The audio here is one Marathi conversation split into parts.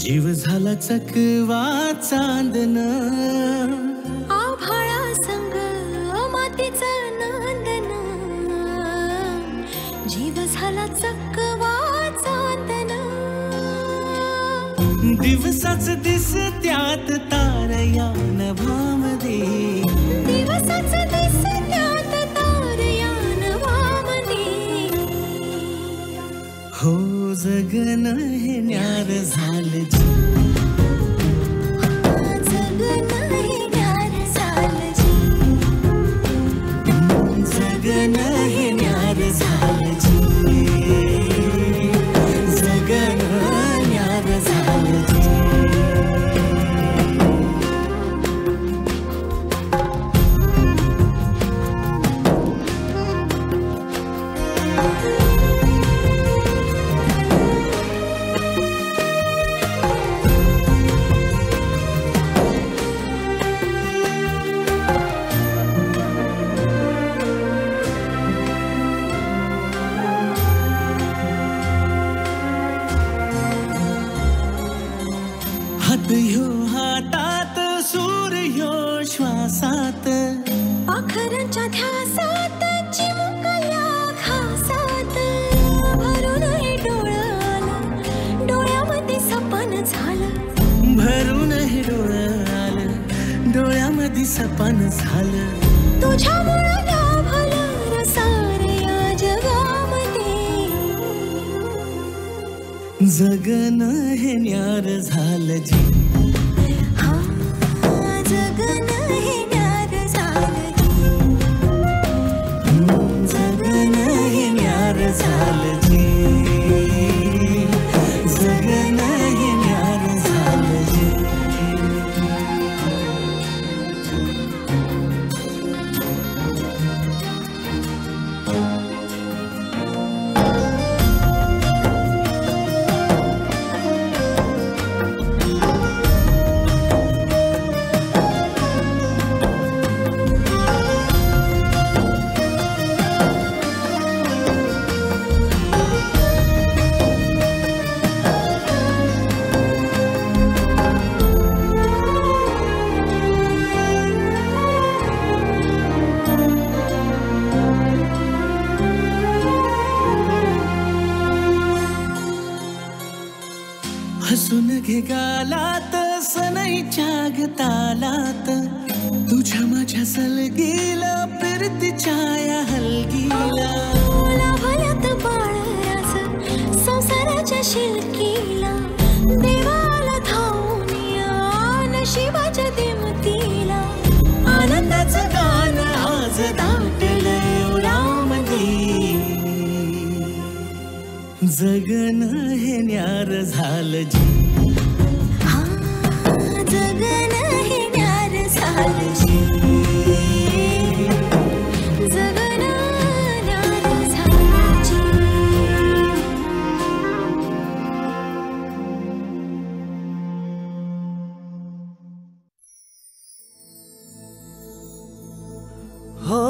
जीव झाला चकवा चांदन, आभाळा संग मातीचं नांदन, जीव झाला चकवा चांदन. दिवसाच दिसत्यात तारया नभामध्ये, दिवसाच दिसत्यात तारया नभामध्ये. हो जगन हे न्यार झालं जी, जगन हे न्यार झालं जी, जगन हे न्यार झालं जी, जगन न्यार झालं जी. हात ह्यो हातात सूर ह्यो श्वासात, पाखरांच्या ध्यासात चिमुकल्या घासात. भरून हे डोळं आलं, डोळ्यामध्ये सपन झालं. भरून हे डोळं आलं, डोळ्यामध्ये सपन झालं. तुझ्यामुळं लाभलं रसार या जगामध्ये. जगन हे न्यार झालं जी, हा जगन हे न्यार झालं जी, जगन हे न्यार झालं जी, जगन हे न्यार झालं जी. हसून घे गालात सनईच्या गतालात, तुझ्या माझ्या सलगीला फिरतीच्या या हलगीला. लाभल्यात बाळराज संसाराच्या शिलकीला. देवाला धावून या नशिबाच्या दिमतीला. आनंदाचं गाण आज दाटलंय उरामध्ये. जगन हे न्यार झालं जी, हा जगन हे न्यार झालं जी, जगन न्यार झालं जी. हो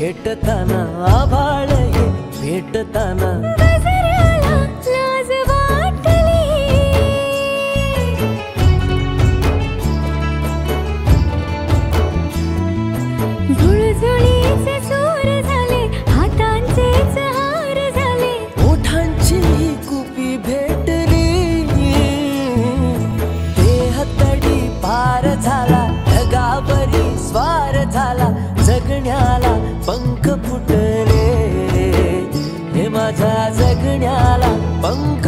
भेटताना आभाळ हे भेटताना गजऱ्याला लाज वाटली झुळझुळीचे सूर झाले हातांचेच हार झाले ओठांची कुपी भेटली देहतडी पार झाला ढगावरी स्वार झाला जगण्याला पंख फुटले हे माझ्या जगण्याला पंख